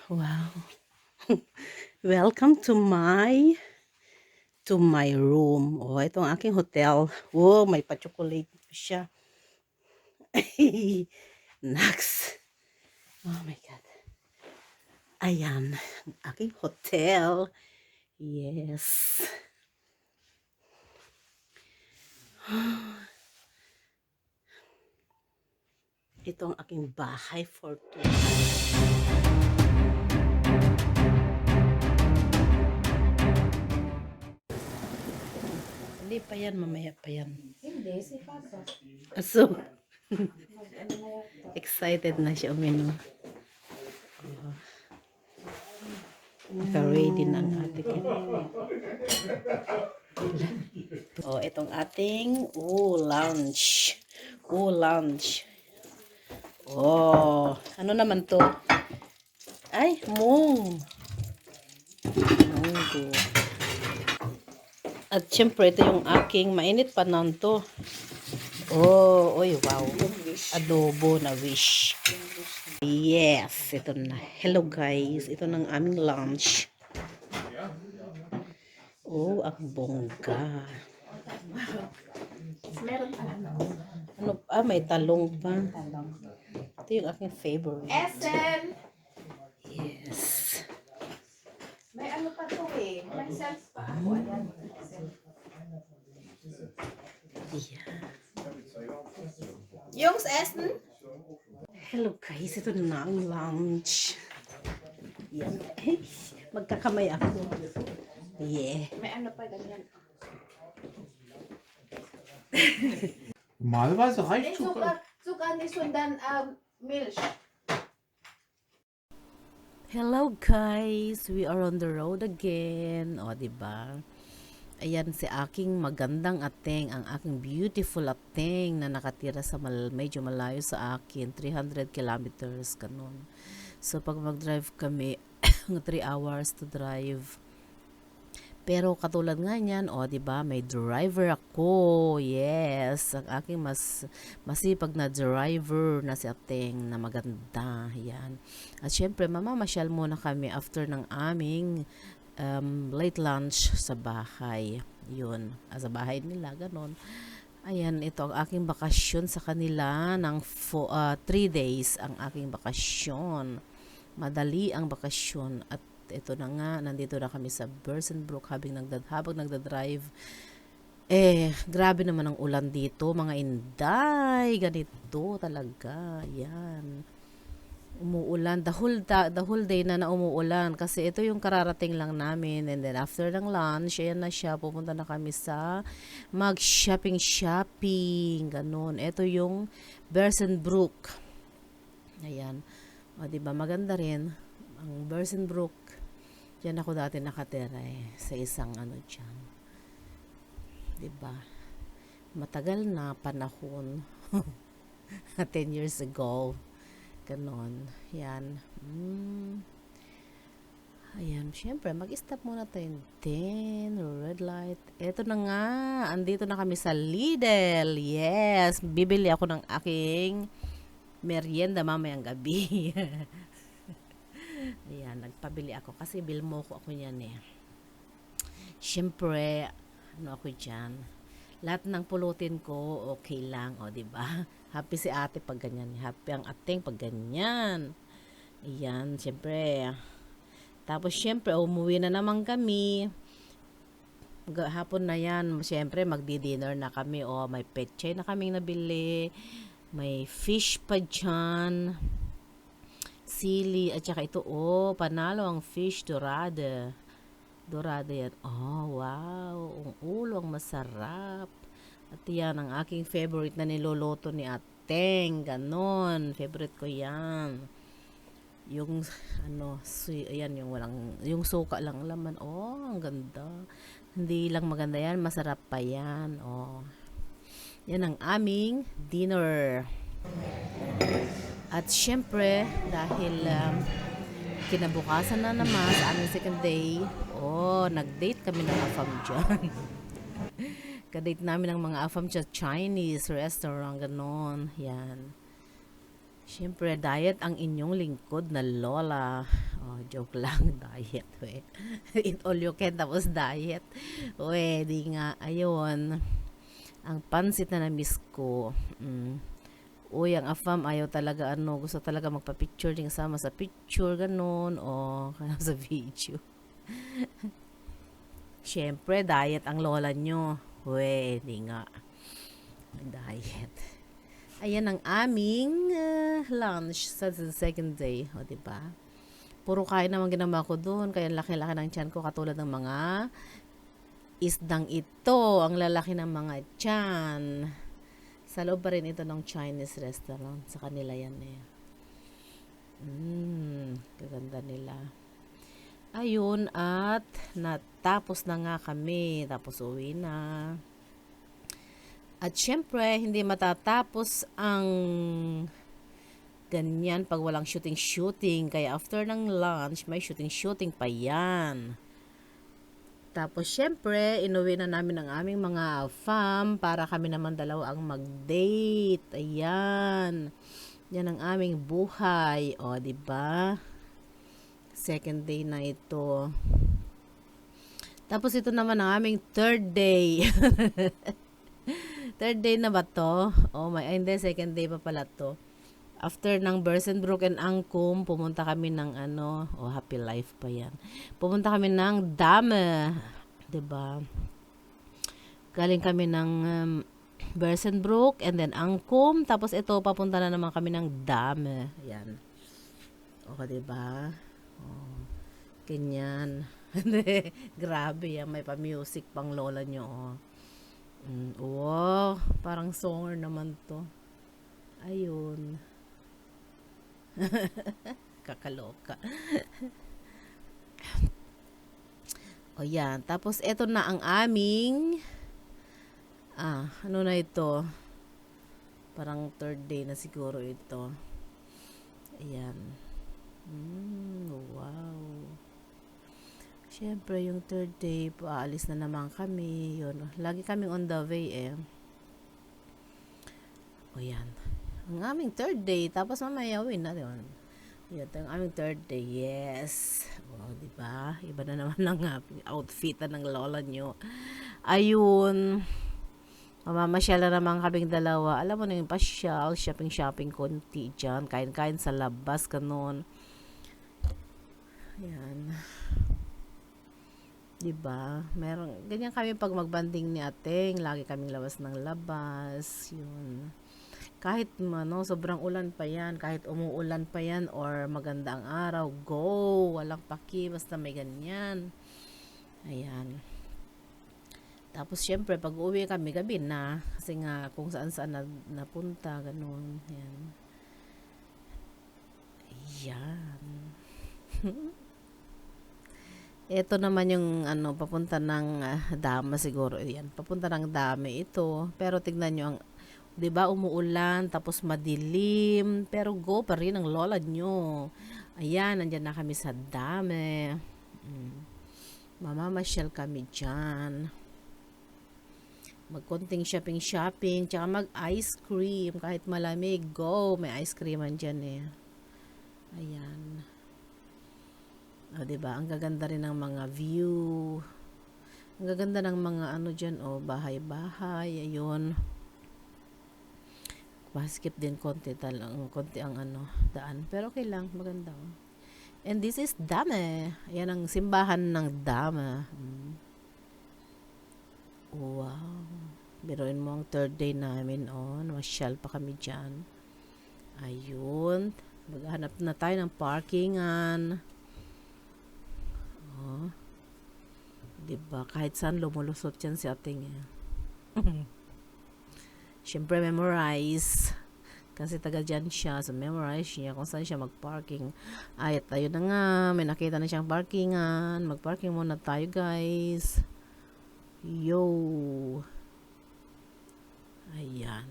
Wow. Welcome to my room. Oh, ito ang aking hotel. Oh, may pa-chocolate pa siya. Next. Oh my God. Ayan, ang aking hotel. Yes. Ito ang aking bahay for two. Hindi pa yan, mamaya pa yan. Hindi, si Papa. So, Ano na yata? excited na siya uminom. Naka-ready na ang ating Oh, itong ating lunch. Lunch. Oh, ano naman to? Ay, mung. Munggo. At syempre, ito yung aking mainit pa to. Oh, oy, wow. Adobo na wish. Yes, ito na. Hello guys, ito ng aming lunch. Oh, ang bongga. Meron pa lang. Ano, may talong pa. Talong. Ito yung aking favorite. Esen! Yes. May ano pa to eh. May self pa ako. Ayan. Yeah. Yung sa Esen? Hello guys, ito na ang lunch. Yan. Magkakamay ako. Yeah. May ano pa ganyan. Normalerweise reicht Suka, Zucker. suka ni Sundan Milch. Hello guys, we are on the road again. O, diba? Ayan si aking magandang ateng, ang aking beautiful ateng na nakatira sa medyo malayo sa akin, 300 kilometers, ganun. So, pag mag-drive kami, 3 hours to drive. Pero katulad nga niyan, diba, may driver ako. Yes, ang aking masipag na driver na si Ateng na maganda. Yan. At syempre, mamamasyal muna kami after ng aming late lunch sa bahay. Yun, sa bahay nila, ganon. Ayan, ito ang aking bakasyon sa kanila ng 3 days ang aking bakasyon. Madali ang bakasyon at ito na nga, nandito na kami sa Bersenbrook habang nagdadrive. Grabe naman ang ulan dito, mga inday, ganito talaga, yan. Umuulan, the whole day na umuulan kasi ito yung kararating lang namin, and then after ng lunch, ayan na siya, pupunta na kami sa mag-shopping, ganun. Ito yung Bersenbrook. Ayan. O, diba, maganda rin ang Bersenbrook. Diyan ako dati nakatira sa isang dyan. Diba? Matagal na panahon. 10 years ago. Ganon. Yan. Ayan, syempre, mag-stop muna tayo. Then, red light. Eto na nga. Andito na kami sa Lidl. Yes. Bibili ako ng aking merienda mamayang gabi. Ayan, nagpabili ako kasi bilmoko ako niyan eh. Siyempre, ako dyan. Lahat ng pulutin ko, okay lang, diba? Happy si ate pag ganyan. Happy ang ating pag ganyan. Ayan, siyempre. Tapos, siyempre, umuwi na naman kami. Hapon na yan, siyempre, magdi-dinner na kami. May pechay na kaming nabili. May fish pa dyan. Sili, at saka ito, panalo ang fish dorada. Dorada yan. Wow. Ang ulo, ang masarap. At yan, ang aking favorite na niloloto ni Ateng. Ganon. Favorite ko yan. Yung, ayan, yung suka lang laman. Ang ganda. Hindi lang maganda yan, masarap pa yan. Yan ang aming dinner. At syempre, dahil kinabukasan na naman sa aming second day, nag-date kami ng afam dyan. Ka-date namin ng mga afam sa Chinese restaurant, ganon. Yan. Syempre, diet ang inyong lingkod na lola. Oh, joke lang, diet, we. Eat all you can, tapos diet. We, di nga, ayun. Ang pansit na na-miss ko. Uy, ang afam, ayaw talaga, gusto talaga magpa-picture din kasama sa picture, ganun, o kaya sa video. Siyempre, diet ang lola nyo. We, di nga. Diet. Ayan ang aming lunch sa second day. O, diba? Puro kain naman ginawa ko doon. Kaya laki-laki ng tiyan ko katulad ng mga isdang ito. Ang lalaki ng mga tiyan. Sa loob pa rin ito ng Chinese restaurant. Sa kanila yan eh. Kaganda nila. Ayun, at natapos na nga kami. Tapos uwi na. At syempre, hindi matatapos ang ganyan pag walang shooting-shooting. Kaya after ng lunch, may shooting-shooting pa yan. Tapos syempre, inuwi na namin ang aming mga fam para kami naman dalawa ang mag-date. Ayan. Yan ang aming buhay. O, diba? Second day na ito. Tapos ito naman ang aming third day. Third day na ba to? Oh my, hindi, second day pa pala to. After ng Bersenbrook and Angkum, pumunta kami ng Happy Life pa yan. Pumunta kami ng Dame. 'Di ba? Galing kami ng Bersenbrook and then Angkum. Tapos ito, papunta na naman kami ng Dame. Yan. O, 'di ba? Oh, ganyan. Grabe yan. May pa-music pang lola nyo. Oh. Wow, parang songer naman to. Ayun. Kakaloka. O yan. Tapos, eto na ang aming ano na ito? Parang third day na siguro ito. Ayan. Wow. Siyempre, yung third day, paalis na naman kami. Yun. Lagi kaming on the way eh. O yan. Ang aming third day. Tapos mamaya uwi na. Yun. Yun. Ang aming third day. Yes. O, diba? Iba na naman ang outfit ng lola nyo. Ayun. Mamamasyal na naman kaming dalawa. Alam mo na yung pasyal. Shopping konti dyan. Kain-kain sa labas. Ganun. Ayan. Diba? Meron, ganyan kami pag magbanding ni Ateng, lagi kaming labas ng labas, yun. Kahit sobrang ulan pa yan, kahit umuulan pa yan, or maganda ang araw, go! Walang paki, basta may ganyan. Ayan. Tapos, syempre, pag uwi kami, gabi na. Kasi nga, kung saan-saan napunta, ganun. Ayan. Ayan. Ito naman yung papunta ng Dama siguro. Yan, papunta ng Dame ito. Pero tignan nyo, 'di ba, umuulan tapos madilim, pero go pa rin ang lola nyo. Ayan, nandiyan na kami sa Dame. Mamamasyal kami diyan. Magkonting shopping, tsaka mag-ice cream kahit malamig. Go, may ice cream andyan eh. Ayan. O, diba? Ang gaganda rin ng mga view. Ang gaganda ng mga dyan, bahay-bahay. Ayun. Skip din konti ang daan. Pero okay lang, maganda. And this is Dame. Ayan ang simbahan ng Dame. Wow. Biruin mo ang third day namin, namasyal pa kami dyan. Ayun. Maghanap na tayo ng parkingan. Diba? Kahit saan lumulusot yan si Ating eh. Siyempre memorize. Kasi taga dyan siya. So memorize niya kung saan siya magparking. At ayun na nga. May nakita na siyang parkingan. Magparking muna tayo guys. Yo. Ayan.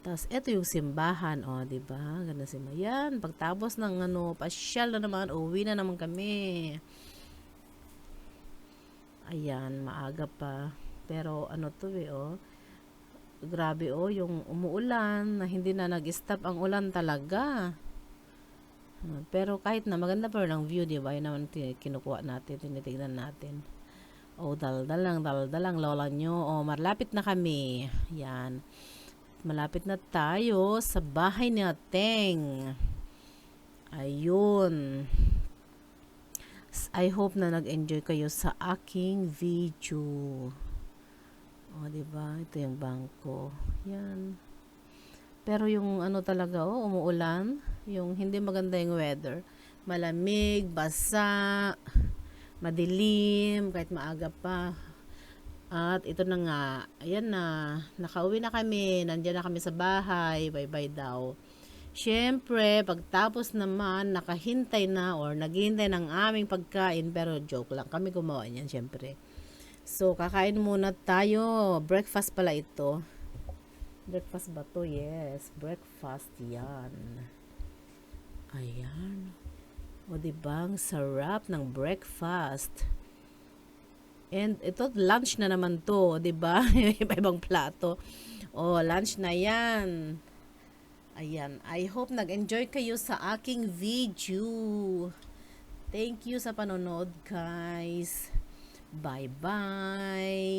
Tapos, eto yung simbahan, diba? Ganda simbahan. Pagtapos ng pasyal na naman, uwi na naman kami. Ayan, maaga pa. Pero, to grabe, yung umuulan, na hindi na nag-stop ang ulan talaga. Pero kahit na maganda pa rin ang view, di ba? Yun naman kinukuha natin, tinitignan natin. Oh, daldalang lola nyo. Oh, malapit na kami. Yan. Malapit na tayo sa bahay ni Ateng. Ayun. I hope na nag-enjoy kayo sa aking video. Oh, di ba? Ito yung bangko. Yan. Pero yung ano talaga, oh, umuulan. Yung hindi maganda yung weather. Malamig, basa, madilim, kahit maaga pa. At ito na nga, ayan na, nakauwi na kami, nandiyan na kami sa bahay, bye-bye daw. Siyempre, pagtapos naman, nakahintay na or naghihintay ng aming pagkain, pero joke lang, kami gumawa niyan, siyempre. So, kakain muna tayo. Breakfast pala ito. Breakfast ba to? Yes, breakfast yan. Ayan. O diba, ang sarap ng breakfast. And ito, lunch na naman to, o diba? Iba-ibang plato. O, lunch na yan. Ayan, I hope nag-enjoy kayo sa aking video. Thank you sa panonood, guys. Bye-bye.